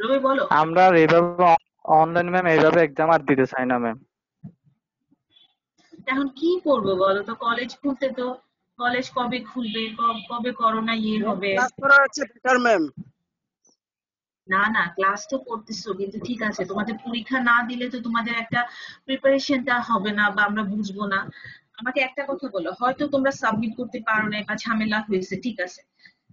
রবি বলো। আমরা আর এইভাবে অনলাইন ম্যাম এইভাবে এক্সাম আর দিতে চাই না ম্যাম। এখন কি করবো বলো তো, কলেজ খুলতে তো, কলেজ কবে খুলবে, কবে করোনা ম্যাম হবে। ক্লাস করা হচ্ছে বেটার ম্যাম। না না, ক্লাস তো করতেছো, কিন্তু ঠিক আছে, তোমাদের পরীক্ষা না দিলে তো তোমাদের একটা প্রিপারেশনটা হবে না, বা আমরা বুঝবো না। আমাকে একটা কথা বলো, হয়তো তোমরা সাবমিট করতে পারো না বা ঝামেলা হয়েছে, ঠিক আছে,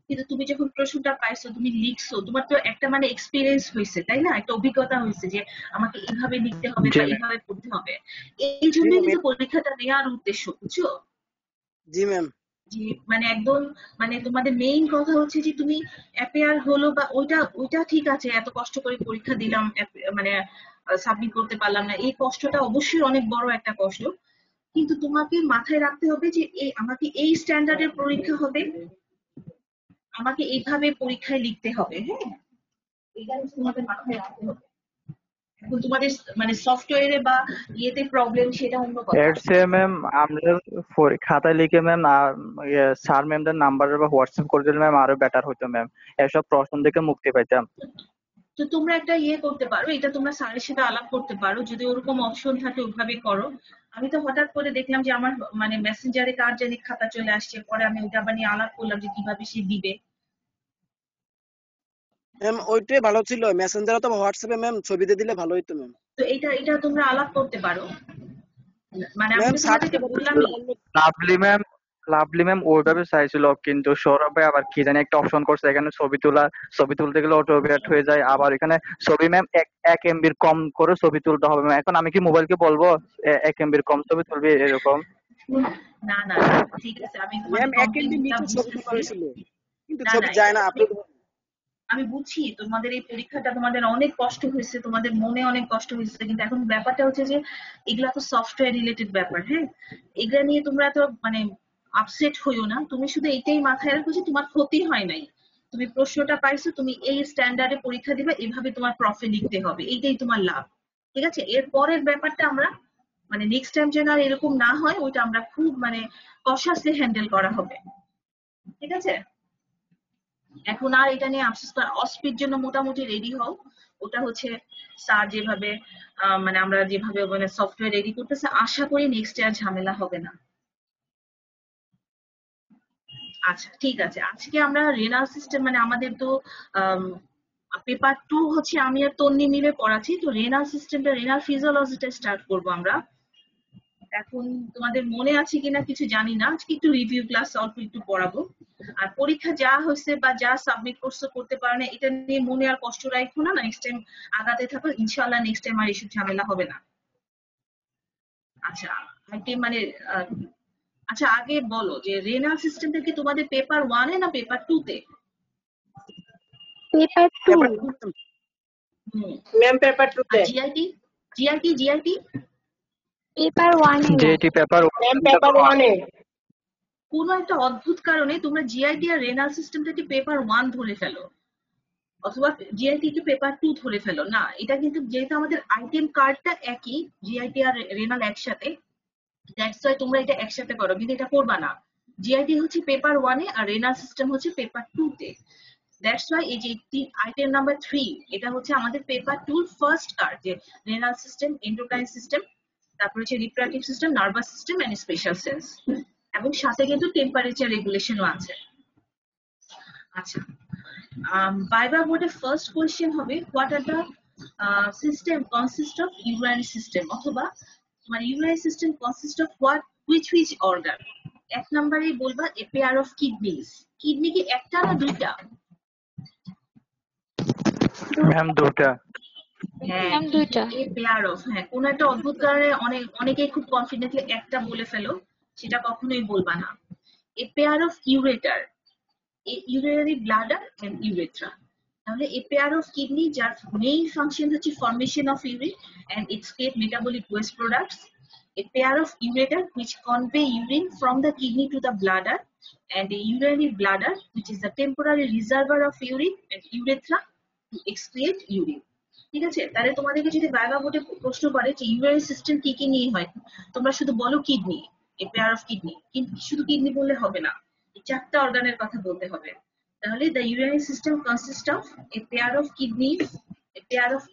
কিন্তু তুমি যখন প্রশ্নটা পাইছো, তুমি লিখছো, তোমার তো একটা মানে এক্সপিরিয়েন্স হয়েছে, তাই না, একটা অভিজ্ঞতা হয়েছে যে আমাকে এইভাবে লিখতে হবে জি বা ম্যাম। এইভাবে পড়তে হবে। এই জি জন্যই ম্যাম। কিন্তু পরীক্ষাটা নেওয়ার উদ্দেশ্য, বুঝছো। জি ম্যাম। যে মানে একদম, মানে তোমাদের মেইন কথা হচ্ছে যে তুমি অ্যাপিয়ার হলো বা ওইটা ওইটা ঠিক আছে, এত কষ্ট করে পরীক্ষা দিলাম, মানে সাবমিট করতে পারলাম না, এই কষ্টটা অবশ্যই অনেক বড় একটা কষ্ট। কিন্তু তোমাকে মাথায় রাখতে হবে যে এই আমাকে এই স্ট্যান্ডার্ডের পরীক্ষা হবে, আমাকে এইভাবে পরীক্ষায় লিখতে হবে, হ্যাঁ, এটা হচ্ছে তোমাদের মাথায় রাখতে হবে। এখন তোমাদের মানে সফটওয়্যারে বা ইয়েতে প্রবলেম, সেটা অন্য কথা। এর চেয়ে ম্যাম আমরা খাতায় লিখে ম্যাম স্যার ম্যামদের নাম্বার বা হোয়াটসঅ্যাপ করে দিলে ম্যাম আরো বেটার হতো ম্যাম। এসব প্রশ্ন থেকে মুক্তি পাইতাম। তো তোমরা একটা ইয়ে করতে পারো, এটা তোমরা স্যারের সাথে আলাপ করতে পারো, যদি ওরকম অপশন থাকে ওইভাবে করো। আমি তো হঠাৎ করে দেখলাম যে আমার মানে মেসেঞ্জারে কার জানি খাতা চলে আসছে, পরে আমি ওটা আবার নিয়ে আলাপ করলাম যে কিভাবে সে দিবে। ম্যাম ওইটাই ভালো ছিল, মেসেঞ্জার অথবা হোয়াটসঅ্যাপে ম্যাম ছবি দিয়ে দিলে ভালো হতো ম্যাম। তো এটা এটা তোমরা আলাপ করতে পারো, মানে আমি ম্যাম তো তোমাদেরকে সার্টিফিকেট বললামই। লাভলি ম্যাম লাভলি ম্যাম ওইভাবে চাইছিল, কিন্তু সৌরভ ভাই আবার কি জানি একটা অপশন করছে এখানে ছবি তুলতে গেলে অটো বিরাট হয়ে যায়, আবার এখানে ছবি ম্যাম এক এমবির কম করে ছবি তুলতে হবে ম্যাম। এখন আমি কি মোবাইলকে বলবো এক এমবির কম ছবি তুলবি এরকম? না না না, ঠিক আছে, আমি তোমাদের ম্যাম 1 MB কমপ্লেইনটা নিচে ছবি তোলা বুঝতেছি। হয়েছিল, কিন্তু না ছবি না, যায় না আমি আপলোড। আমি বুঝছি তোমাদের এই পরীক্ষাটা, তোমাদের অনেক কষ্ট হয়েছে, তোমাদের মনে অনেক কষ্ট হয়েছে, কিন্তু এখন ব্যাপারটা হচ্ছে যে এগুলা তো সফটওয়্যার রিলেটেড ব্যাপার, হ্যাঁ, এগুলা নিয়ে তোমরা তো মানে আপসেট হইও না, তুমি শুধু এইটাই মাথায় রাখো যে তোমার ক্ষতি হয় নাই, তুমি প্রশ্নটা পাইছো, তুমি এই স্ট্যান্ডার্ডে পরীক্ষা দিবে, এভাবে তোমার প্রফে লিখতে হবে, এইটাই তোমার লাভ। ঠিক আছে, এর পরের ব্যাপারটা আমরা মানে নেক্সট টাইম যেন আর এরকম না হয়, ওইটা আমরা খুব মানে কশাসলি হ্যান্ডেল করা হবে। ঠিক আছে, এখন আর এটা নিয়ে আফসোস করা, অস্পির জন্য মোটামুটি রেডি হও। ওটা হচ্ছে স্যার যেভাবে মানে আমরা যেভাবে মানে সফটওয়্যার রেডি করতেছে, আশা করি নেক্সট ইয়ার ঝামেলা হবে না। আচ্ছা ঠিক আছে, আজকে আমরা রেনাল সিস্টেম মানে আমাদের তো পেপার 2 হচ্ছে আমি আর তন্নি মিলে পড়াচ্ছি, তো রেনাল সিস্টেমটা, রেনাল ফিজিওলজিটা স্টার্ট করবো আমরা। এখন তোমাদের মনে আছে কিনা কিছু জানি না, আজকে একটু রিভিউ ক্লাস অল্প একটু পড়াবো। আর পরীক্ষা যা হয়েছে বা যা সাবমিট করছো করতে পারো না, এটা নিয়ে মনে আর কষ্ট রাখো না, নেক্সট টাইম আগাতে থাকো, ইনশাল্লাহ নেক্সট টাইম আর এসব ঝামেলা হবে না। আচ্ছা, আইটি মানে আহ, আচ্ছা আগে বলো যে রেনাল সিস্টেমটা কি তোমাদের পেপার 1 এ না পেপার 2 তে? Paper two. Paper hmm. Ma'am paper two আর তে। জিআইটি, জিআইটি পেপার ওয়ানে ম্যাম। যেটি পেপার ম্যাম পেপার ওয়ানে। কোনো একটা অদ্ভুত কারণে তোমরা জিআইটি আর রেনাল সিস্টেমটাকে পেপার 1 ধরে ফেলো, অথবা জিআইটি কে পেপার 2 ধরে ফেলো না, এটা কিন্তু যেহেতু আমাদের আইটেম কার্ডটা একই, জিআইটি আর রেনাল একসাথে, দ্যাটস ওয়াই তোমরা এটা একসাথে করো, কিন্তু এটা করবা না। জিআইটি হচ্ছে পেপার 1 এ আর রেনাল সিস্টেম হচ্ছে পেপার 2 তে। দ্যাটস ওয়াই এই যে আইটেম নাম্বার 3, এটা হচ্ছে আমাদের পেপার 2 ফার্স্ট কার্ড, যে রেনাল সিস্টেম, এন্ডোক্রাইন সিস্টেম, তারপর হচ্ছে reproductive system, nervous system and special cells, এবং সাথে কিন্তু টেম্পারেচার রেগুলেশনও আছে। আচ্ছা, ভাইবা বোর্ডের ফার্স্ট কোয়েশ্চেন হবে what are the system consist of urinary system, অথবা মানে urinary system consist of what which organ. এক নম্বরেই বলবা a pair of kidneys, kidney কি একটা না দুইটা? ম্যাম দুটা। হ্যাঁ, ম্যাম কিডনি দুইটা। এ পেয়ার অফ, হ্যাঁ, কোন একটা অদ্ভুত কারণে অনেকেই খুব কনফিডেন্টলি একটা বলে ফেলো, সেটা কখনোই বলবা না। এ pair of ureter, urinary bladder and urethra, তাহলে a pair of kidney যার main function হচ্ছে formation of urine and excrete metabolic waste products, a pair of ureter which convey urine from the kidney to the bladder, and a urinary bladder which is the temporary reservoir of urine, and urethra to excrete urine। ঠিক আছে, তাহলে তোমাদেরকে যদি viva বোর্ডে প্রশ্ন করে যে urinary system কি কি নিয়ে হয়, তোমরা শুধু বলো kidney, A pair of kidney, কিন্তু শুধু কিডনি বললে হবে না, এই চারটা অর্গানের কথা বলতে হবে। তাহলে the urinary system consists of a pair of kidneys pair of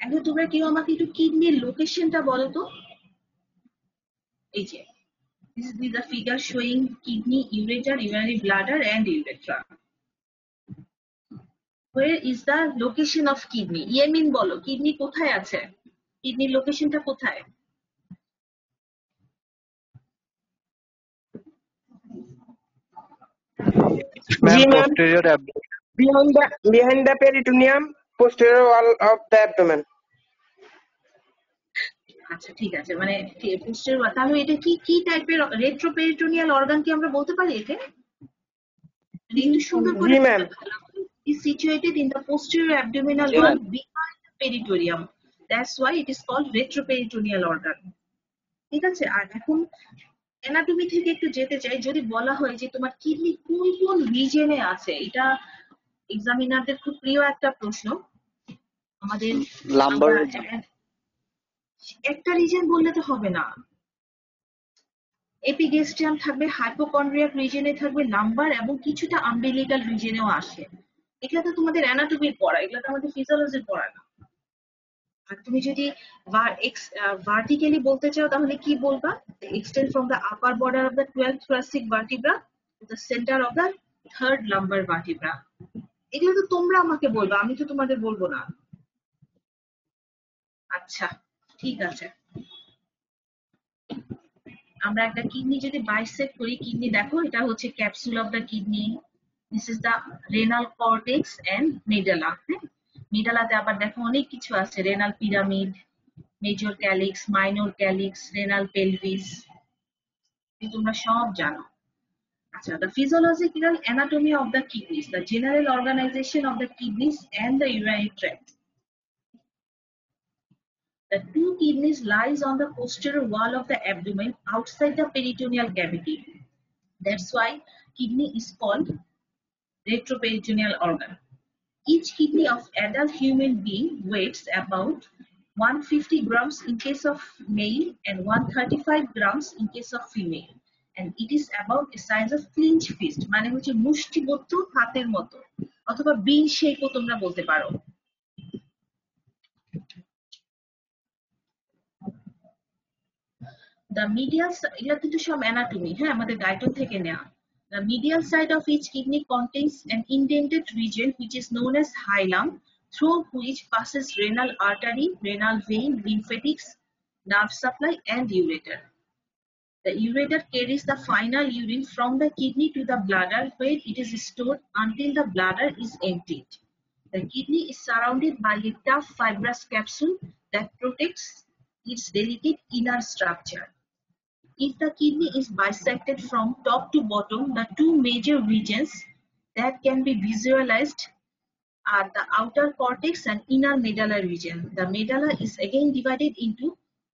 এখন তোমরা কেউ আমাকে একটু কিডনির লোকেশনটা বলো তো। এই যে this is the figure showing kidney, ureter, urinary bladder and urethra. Where is the location of kidney? ইয়েমিন বলো, কিডনি কোথায় আছে? কিডনির লোকেশনটা কোথায়? Ma'am G, ma'am. posterior abdomen. Behind the peritoneum, posterior wall of the abdomen. আচ্ছা ঠিক আছে, মানে posterior, তাহলে এটা কি কি টাইপের রেট্রোপেরিটোনিয়াল অর্গান কি আমরা বলতে পারি একে? একটু সুন্দর করে জি, ma'am. is situated in the posterior abdominal G, wall ma'am. behind the peritoneum. That's why it is called retroperitoneal organ. ঠিক আছে, আর এখন অ্যানাটমি থেকে একটু যেতে চাই। যদি বলা হয় যে তোমার কিডনি কোন কোন রিজনে আছে, এটা এক্সামিনারদের খুব প্রিয় একটা প্রশ্ন। আমাদের লাম্বার একটা রিজন বললে তো হবে না, এপিগেস্ট্রিয়াম থাকবে, হাইপোকন্ড্রিয়াক রিজনে থাকবে, লাম্বার এবং কিছুটা আম্বিলিকাল রিজনেও আসে। এগুলো তো তোমাদের অ্যানাটমির পড়া, এগুলো তো আমাদের ফিজিওলজির পড়া না। আর তুমি যদি ভার্টিক্যালি বলতে চাও তাহলে কি বলবা? Extend from the upper border of the 12th thoracic vertebra to the center of the 3rd lumbar vertebra. এগুলো তো তোমরা আমাকে বলবা, আমি তো তোমাদের বলবো না। আচ্ছা ঠিক আছে, আমরা একটা কিডনি যদি বাইসেক্ট করি, কিডনি দেখো এটা হচ্ছে capsule of the kidney, this is the renal cortex and medulla. হ্যাঁ, মেডালাতে আবার দেখো অনেক কিছু আছে, renal pyramid, major calyx, minor calyx, renal pelvis, তোমরা সব জানো। আচ্ছা, the physiological anatomy of the kidneys, the general organization of the kidneys and the urinary tract. The two kidneys lies on the posterior wall of the abdomen outside the peritoneal cavity. That's why kidney is called retroperitoneal organ. Each kidney of adult human being weighs about 150 grams in case of male and 135 grams in case of female. And it is about a size of clinch fist, মানে হচ্ছে মুষ্টিবদ্ধ হাতের মতো, অথবা বিন শেপও তোমরা বলতে পারো। The medial এগুলা কিন্তু সব অ্যানাটমি, হ্যাঁ, আমাদের গাইটন থেকে নেওয়া। The medial side of each kidney contains an indented region which is known as hilum, through which passes renal artery, renal vein, lymphatics, nerve supply, and ureter. The ureter carries the final urine from the kidney to the bladder, where it is stored until the bladder is emptied. The kidney is surrounded by a tough fibrous capsule that protects its delicate inner structure. If the kidney is bisected from top to bottom, the two major regions that can be visualized are the outer cortex and inner medullary region. The medulla is again divided into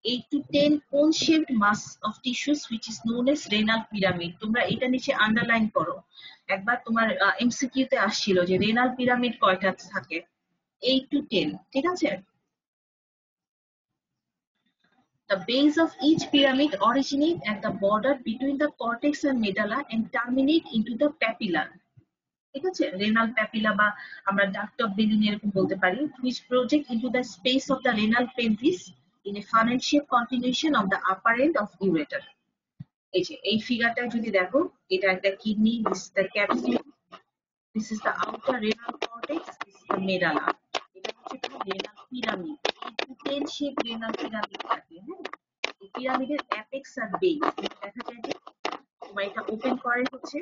8 to 10 cone-shaped mass of tissues which is known as renal pyramid. তোমরা এটা নিচে underline করো। একবার তোমার MCQ তে আসছিল যে renal pyramid কয়টা থাকে, 8 to 10, ঠিক আছে? The base of each pyramid originate at the border between the cortex and medulla and terminate into the papilla. ঠিক আছে, রেনাল প্যাপিলা বা আমরা ডাক্ট অফ বেলিন এরকম বলতে পারি, which project into the space of the renal pelvis in a funnel shaped continuation of the upper end of ureter. এই যে এই ফিগারটা যদি দেখো, এটা একটা kidney, this is the capsule, this is the outer renal cortex, this is the medulla. এটা হচ্ছে তোমার রেনাল পিরামিড, এই পেন শেপ রেনাল পিরামিড থাকে। হ্যাঁ, এই পিরামিডের অ্যাপেক্স আর বেস দেখা যায় যে তোমার এটা ওপেন করে হচ্ছে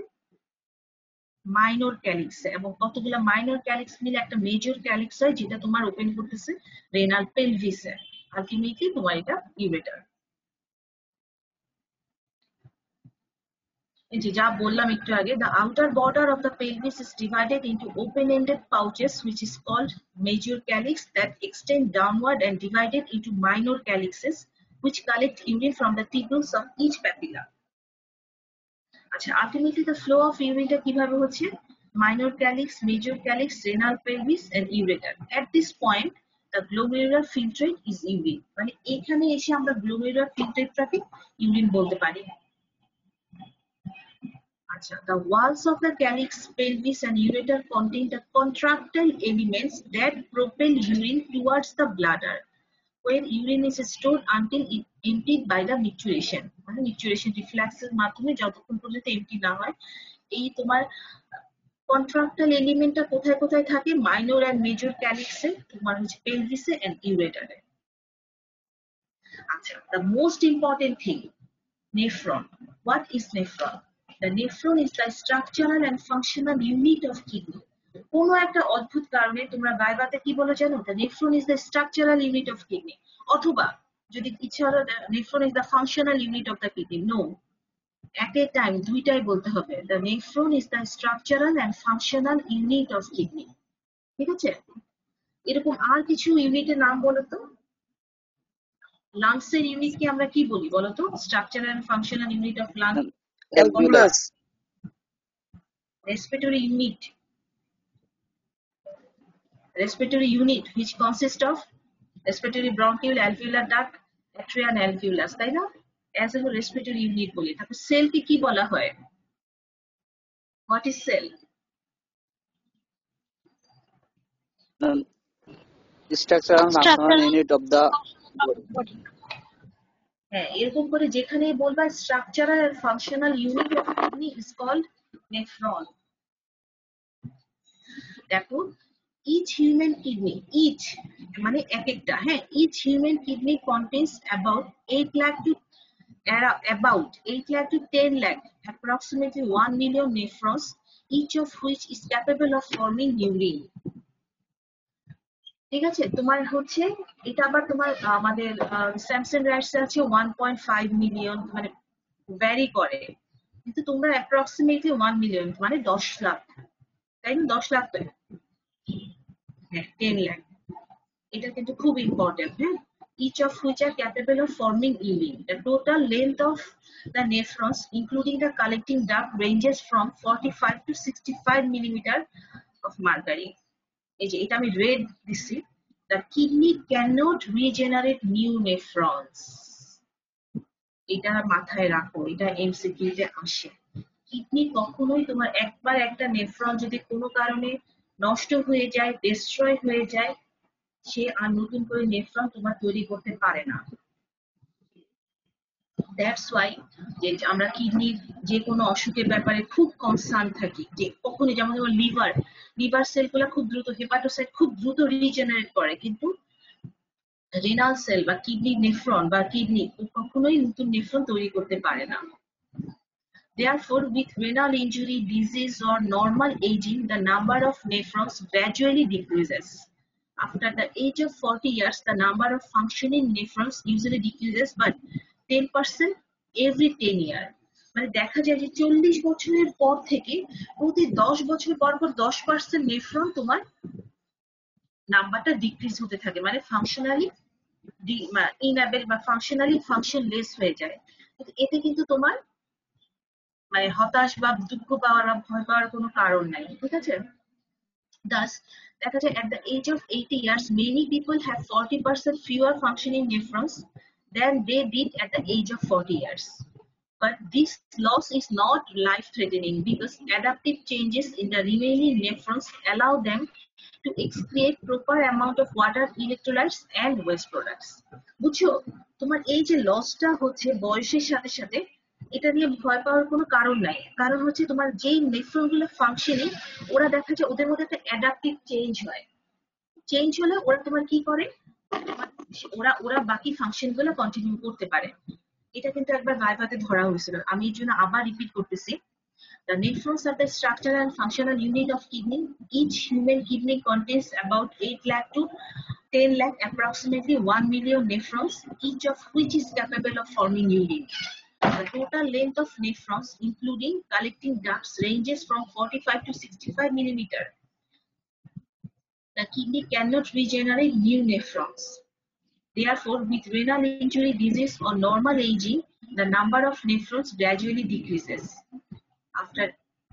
মাইনর ক্যালিক্স, এবং কতগুলো মাইনর ক্যালিক্স মিলে একটা মেজর ক্যালিক্স হয়, যেটা তোমার ওপেন করতেছে রেনাল পেলভিসে, আলটিমেটলি তোমার এটা ইউরেটার। এই যে যা বললাম একটু আগে, the outer border of the pelvis is divided into open-ended pouches which is called major calyx that extend downward and divided into minor calyxes which collect urine from the tubules of each papilla. আচ্ছা, ultimately the flow of urine টা কিভাবে হচ্ছে? Minor calyx, major calyx, renal pelvis and ureter. At this point the glomerular filtrate is urine, মানে এখানে এসে আমরা glomerular filtrateটাকে urine বলতে পারি। The walls of the calyx, pelvis, and ureter contain the contractile elements that propel urine towards the bladder, where urine is stored until it emptied by the micturition. মানে micturition reflexes মাধ্যমে যতক্ষণ পর্যন্ত empty না হয়, এই তোমার contractile এলিমেন্টটা কোথায় কোথায় থাকে? মাইনর এন্ড মেজর ক্যালিক্সে, তোমার হচ্ছে পেলভিসে and ইউরেটারে। The most important thing, nephron. What is nephron? The nephron is the structural and functional unit of kidney. কোনো একটা অদ্ভুত কারণে তোমরা ভাইভাতে কি বলো জানো? The nephron is the structural unit of kidney. অথবা যদি ইচ্ছা হলো nephron is the functional unit of the kidney. No. At a time দুইটাই বলতে হবে। The nephron is the structural and functional unit of kidney. ঠিক আছে? এরকম আর কিছু ইউনিটের নাম বলো তো। লাংস এর ইউনিট কি আমরা কি বলি বলো তো? Structural and functional unit of lung. Alveolus. Respiratory unit. Respiratory unit which consists of respiratory bronchiole, alveolar duct, atria and alveolus, তাই না? As a respiratory unit বলি। তারপর সেল কে কি বলা হয়? What is cell? Structural and functional unit of the body. হ্যাঁ, এরকম করে যেখানে বলবা structural and functional unit of kidney is called nephron. দেখো, each human kidney, each মানে এক একটা, হ্যাঁ, each human kidney contains about 8 lakh to 10 lakh, approximately 1 million nephrons, each of which is capable of forming urine. ঠিক আছে, তোমার হচ্ছে এটা আবার তোমার আমাদের স্যামসাং রাইটস আছে 1.5 মিলিয়ন, মানে ভ্যারি করে, কিন্তু তোমরা অ্যাপ্রক্সিমেটলি 1 মিলিয়ন মানে 10 লাখ, তাই না? 10 লাখ তো, হ্যাঁ 10 লাখ, এটা কিন্তু খুব ইম্পর্টেন্ট। হ্যাঁ, each of which are capable of forming urine. The total length of the nephrons, including the collecting duct, ranges from 45 to 65 millimeter of mercury. এই যে এটা আমি রেড দিচ্ছি, the kidney cannot regenerate new nephrons. এটা মাথায় রাখো, এটা MCQ তে আসে। কিডনি কখনোই তোমার একবার একটা নেফ্রন যদি কোনো কারণে নষ্ট হয়ে যায়, ডিস্ট্রয় হয়ে যায়, সে আর নতুন করে নেফ্রন তোমার তৈরি করতে পারে না। দ্যাটস ওয়াই যে আমরা কিডনির যে কোনো অসুখের ব্যাপারে খুব কনসার্ন থাকি, যে কখনই, যেমন লিভার সেলগুলো খুব দ্রুত, হেপাটোসাইট খুব দ্রুত রিজেনারেট করে, কিন্তু রেনাল সেল বা কিডনি নেফ্রন বা কিডনি কখনোই নতুন নেফ্রন তৈরি করতে পারে না। Therefore, with renal injury, disease or normal aging, the number of nephrons gradually decreases. After the age of 40 years, the number of functioning nephrons usually decreases by 10% every 10 years. মানে দেখা যায় যে 40 বছরের পর থেকে প্রতি 10 বছর পর 10% নেফ্রন তোমার নাম্বারটা ডিক্রিজ হতে থাকে, মানে ফাংশনালি ইনএবল বা ফাংশনালি ফাংশনলেস হয়ে যায়। এতে কিন্তু তোমার মানে হতাশ বা দুঃখ পাওয়ার বা ভয় পাওয়ার কোনো কারণ নাই, ঠিক আছে? Thus, দেখা যায় at the age of 80 years, many people have 40% fewer functioning nephrons than they did at the age of 40 years. But this loss is not life-threatening because adaptive changes in the remaining nephrons allow them to excrete proper amount of water, electrolytes and waste products. বুঝছো, তোমার এই যে লসটা হচ্ছে বয়সের সাথে সাথে, এটা নিয়ে ভয় পাওয়ার কোনো কারণ নাই। কারণ হচ্ছে তোমার যেই নেফ্রন গুলো ফাংশনিং, ওরা দেখা যায় ওদের মধ্যে একটা অ্যাডাপটিভ চেঞ্জ হয়। চেঞ্জ হলে ওরা তোমার কি করে, ওরা বাকি ফাংশন গুলো কন্টিনিউ করতে পারে। এটা কিন্তু একবার ভাইভাতে ধরা হয়েছিল, আমি এর জন্য আবার রিপিট করতেছি। The nephrons are the structural and functional unit of kidney. Each human kidney contains about 8 lakh to 10 lakh, approximately 1 million nephrons, each of which is capable of forming urine. The total length of nephrons, including collecting ducts, ranges from 45 to 65 millimeter. The kidney cannot regenerate new nephrons. Therefore, with renal injury, disease or normal aging, the number of nephrons gradually decreases. After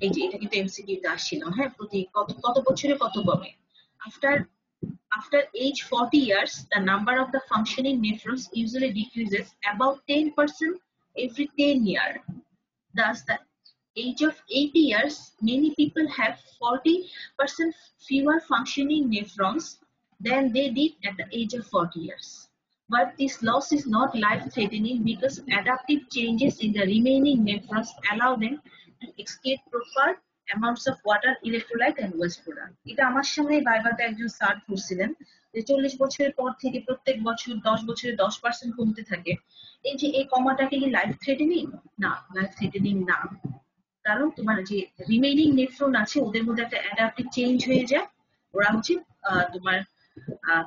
এই যে এটা কিন্তু MCQ তে আসছিল, হ্যাঁ, প্রতি কত বছরে কত কমে। After age 40 years, the number of the functioning nephrons usually decreases about 10% every 10 years. Thus, the age of 80 years, many people have 40% fewer functioning nephrons than they did at the age of 40 years. But this loss is not life-threatening because adaptive changes in the remaining nephrons allow them to excrete proper amounts of water, electrolyte and waste product. এটা আমার সামনে ভাইভাতে একজন sir করছিলেন যে 40 বছরের পর থেকে প্রত্যেক বছর 10 বছরে 10% কমতে থাকে। এই যে এই কমাটাকে কি লাইফ থ্রেটেনিং? না, লাইফ থ্রেটেনিং না। কারণ তোমার যে রিমেইনিং নেফ্রন আছে ওদের মধ্যে একটা অ্যাডাপটিভ চেঞ্জ হয়ে যায়, ওরা হচ্ছে তোমার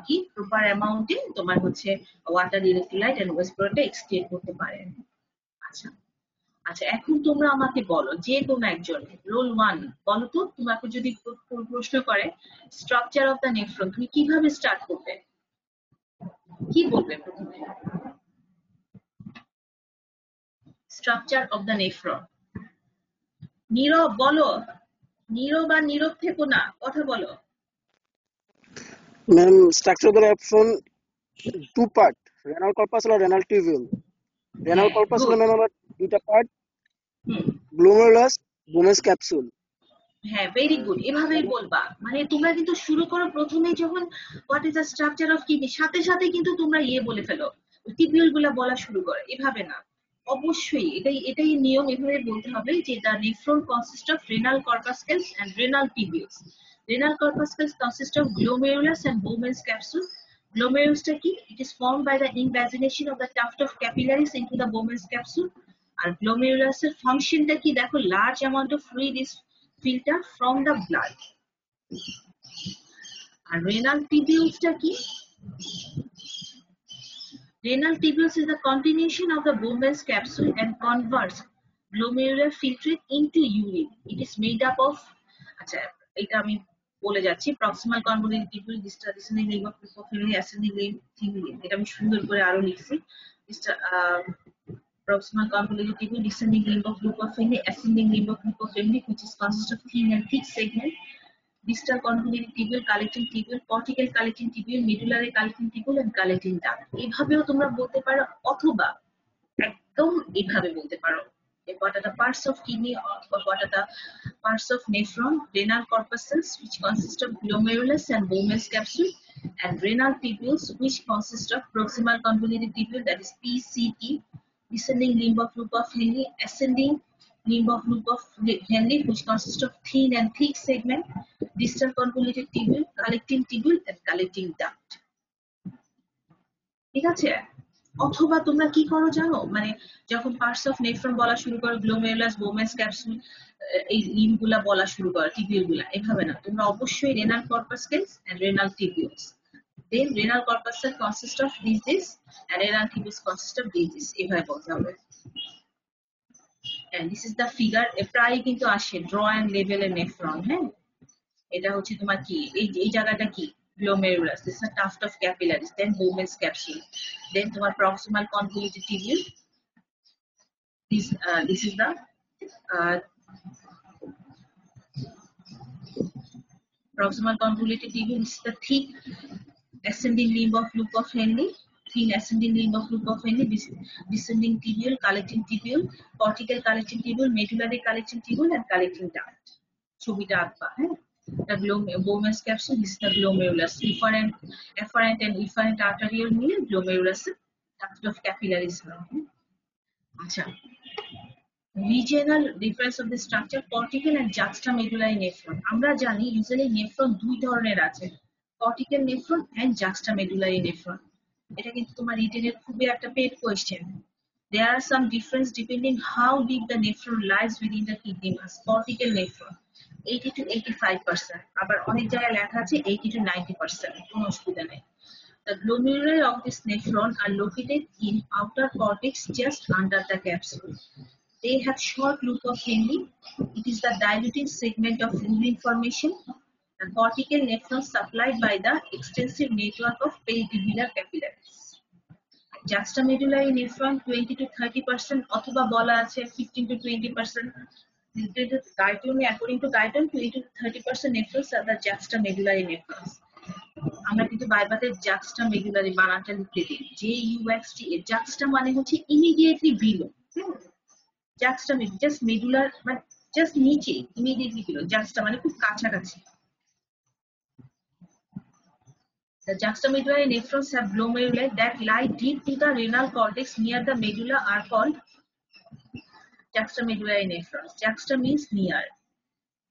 কি প্রপার অ্যামাউন্টে তোমার হচ্ছে water, electrolyte and waste product excrete করতে পারে। আচ্ছা আচ্ছা, এখন তোমরা আমাকে বলো, যে কোনো একজন রোল 1 বলো তো, তোমাকে যদি প্রশ্ন করে স্ট্রাকচার অফ দ্য নেফ্রন, তুমি কিভাবে স্টার্ট করবে? কি বলবে প্রথমে? Structure of the nephron. Nirab বলো, নীরব আর নীরব থেকো না, কথা বলো। Ma'am structure of the nephron two part, renal corpuscle আর renal tubule. Renal corpuscle ma'am আমার দুইটা পার্ট, গ্লোমেরুলাস, বোমেস ক্যাপসুল। হ্যাঁ, ভেরি গুড, এভাবেই বলবা। মানে তোমরা কিন্তু শুরু করো প্রথমে যখন what is the structure of kidney, সাথে সাথে কিন্তু তোমরা বলে ফেলো, টিবিউল গুলা বলা শুরু করো, এভাবে না। অবশ্যই এটাই নিয়ম, এভাবে বলতে হবে যে the nephron consist of renal corpuscles and renal tubules. Renal corpuscles consist of glomerulus and Bowman's capsule. গ্লোমেরুলাসটা কি? It is formed by the invagination of the tuft of capillaries into the Bowman's capsule. আর গ্লোমেরুলাসের ফাংশনটা কি দেখো, large amount of fluid is filter from the blood. And renal tubules টা কি? Renal tubules is the continuation of the Bowman's capsule and converts glomerular filtrate into urine. It is made up of, আচ্ছা এটা আমি বলে যাচ্ছি, proximal convoluted tubule, distal descending limb of leukophilin, ascending limb, thinning limb। এটা আমি সুন্দর করে আরো লিখছি। Proximal convoluted tubule, descending limb of leukophilin, ascending limb of leukophilin, which is consist of thin and thick segment. Distal convoluted tubule, collecting tubule, cortical collecting tubule, medullary collecting tubule and collecting duct। এইভাবেও তোমরা বলতে পারো, অথবা একদম এইভাবে বলতে পারো, what are the parts of kidney or what are the parts of nephron? Renal corpuscles, which consist of glomerulus and Bowman's capsule, and renal tubules, which consist of proximal convoluted tubule, that is PCT, descending limb of loop of Henle, ascending limb of loop of Henle, which consists of thin and thick segment, distal convoluted tubule, collecting tubule and collecting duct। ঠিক আছে? অথবা তোমরা কি করো জানো, মানে যখন parts of nephron বলা শুরু করো, গ্লোমেরুলাস, বোমেস ক্যাপসুল, এই লিম্ব গুলা বলা শুরু করো, টিবিউল গুলা, এভাবে না, তোমরা অবশ্যই renal corpuscles and renal tubules. Then renal corpuscle consists of this and renal tubules consist of this, এভাবে বলতে হবে। And this is the figure, প্রায় কিন্তু আসে ড্র এন্ড লেভেলের নেফ্রন। হ্যাঁ, এটা হচ্ছে তোমার কি, এই জায়গাটা কি, glomerulus, this is a tuft of capillaries, then Bowman's capsule, then তোমার proximal convoluted tubule, this is the proximal convoluted tubule, this is the thick ascending limb of loop of Henle, thin ascending limb of loop of Henle, descending tubule, collecting tubule, cortical collecting tubule, medullary collecting tubule and collecting duct। ছবিটা আঁকবা। হ্যাঁ, the Bowman's capsule, this is the glomerulus, efferent and efferent arteriole মিলে glomerulus duct of capillaries হয়। আচ্ছা, regional difference of the structure, cortical and juxtamedullary nephron। আমরা জানি usually nephron দুই ধরনের আছে, cortical nephron and juxtamedullary nephron। এটা কিন্তু তোমার রিটেনের খুবই একটা পেট question. There are some difference depending how deep the nephron lies within the kidney mass. Cortical nephron 80 to 85%, আবার অনেক জায়গায় লেখা আছে 80 to 90%, কোনো অসুবিধা নেই। The glomeruli of this nephron are located in outer cortex just under the capsule. They have short loop of Henle. It is the diluting segment of urine formation. The cortical nephron supplied by the extensive network of peritubular capillaries. Juxtamedullary nephron 20 to 30%, অথবা বলা আছে 15 to 20%. According to Guyton, 20 to 30% nephrons are the juxtamedullary nephrons. আমরা কিন্তু বাইবাতে juxtamedullary বানানটা লিখতে দিই, JUXT। juxta মানে হচ্ছে immediately below, juxtamedullary, just medular, মানে জাস্ট নিচে ইমিডিয়েটলি বিলো, জাস্টটা মানে খুব কাছাকাছি। The juxtamedullary nephrons have glomeruli that lie deep to the renal cortex near the medulla are called juxtamedullary nephrons. Juxta means near.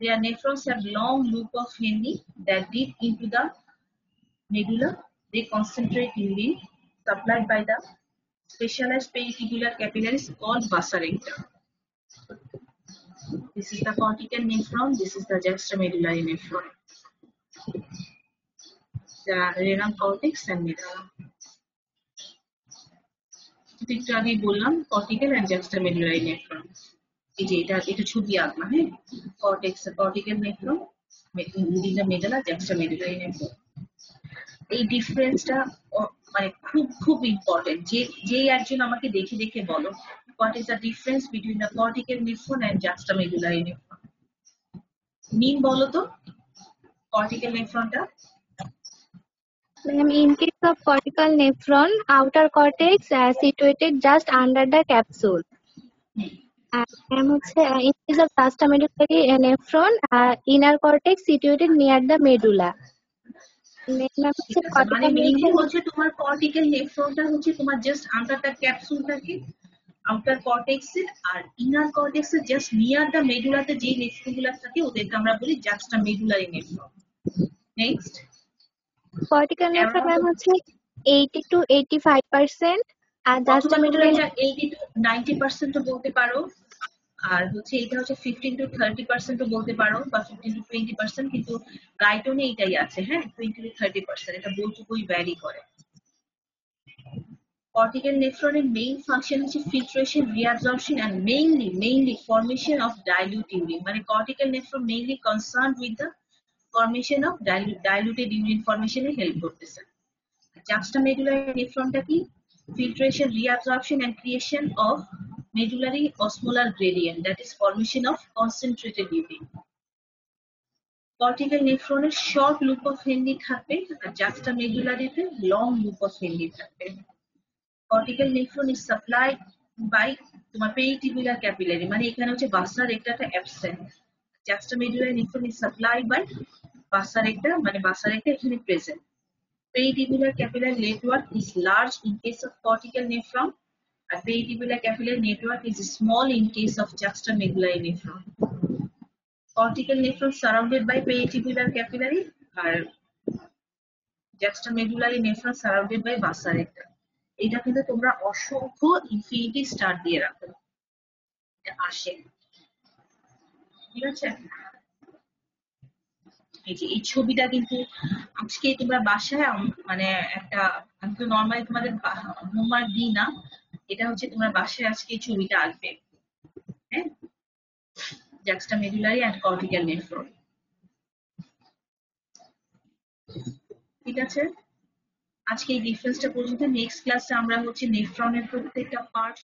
Their nephrons have long loop of Henle that deep into the medulla. They concentrate urine supplied by the specialized peritubular capillaries called vasa recta. This is the cortical nephron. This is the juxtamedullary nephron. The renal cortex and medulla. একটু আগে বললাম cortical and juxtamedullary nephron. এই যে এটা ছবি আঁকলাম, হ্যাঁ, cortical nephron, medulla, juxtamedullary nephron. এই ডিফারেন্সটা মানে খুব ইম্পর্টেন্ট। যে একজন আমাকে দেখে দেখে বলো, what is the difference between the cortical nephron and juxtamedullary nephron? Mean বলো তো কর্টিক্যাল নেফ্রনটা। Ma'am, in case of cortical nephron, outer cortex situated just under the capsule. And ma'am, in case of juxtamedullary nephron, inner cortex situated near the medulla. Ma'am, মানে mainly হচ্ছে তোমার cortical নেফ্রনটা হচ্ছে তোমার just under the capsule থাকে outer কর্টেক্সে, আর inner কর্টেক্সে জাস্ট নিয়ার দ্য মেডুলাতে যে নেফ্রনগুলো থাকে ওদেরকে আমরা বলি juxtamedullary nephron. Next, cortical nephron ma'am 80 to 85%, আর juxtamedullary 80 to 90% বলতে পারো, আর হচ্ছে এটা হচ্ছে 15 to 30% বলতে পারো, বা 15 to 20%, কিন্তু গাইডনে এটাই আছে, হ্যাঁ, 20 to 30%, এটা বইটুকুই ভ্যারি করে। Cortical nephron main function is filtration, reabsorption, and mainly formation of dilute urine. মানে cortical nephron mainly concerned with the formation of diluted urine formation A help করতেছে। Juxtamedullary nephronটা কি? Filtration, reabsorption, and creation of medullary osmolar gradient, that is formation of concentrated urine. Cortical nephron এর short loop of Henle থাকবে, আর juxtamedullary তে long loop of Henle থাকবে। Cortical nephron is supplied by তোমার peritubular capillary, মানে এখানে হচ্ছে vasa recta টা absent. Juxtamedullary nephron is supplied by vasa recta, মানে vasa recta এখানে present. Peritubular capillary network is large in case of cortical nephron, and peritubular capillary network is small in case of juxtamedullary nephron. Cortical nephron surrounded by peritubular capillary, R juxtamedullary nephron surrounded by vasa recta. এটা কিন্তু তোমরা অসংখ্য infinity star দিয়ে রাখো, আসে, ঠিক আছে? এই যে এই ছবিটা কিন্তু আজকে তোমরা বাসায় মানে একটা, আমি তো নর্মালি তোমাদের হোমওয়ার্ক দিই না, এটা হচ্ছে তোমরা বাসায় আজকে এই ছবিটা আঁকবে, হ্যাঁ, জাক্সটামেডুলারি এন্ড কর্টিক্যাল নেফ্রন, ঠিক আছে? আজকে এই ডিফারেন্সটা পর্যন্ত। নেক্সট ক্লাসে আমরা হচ্ছে নেফ্রনের প্রত্যেকটা পার্ট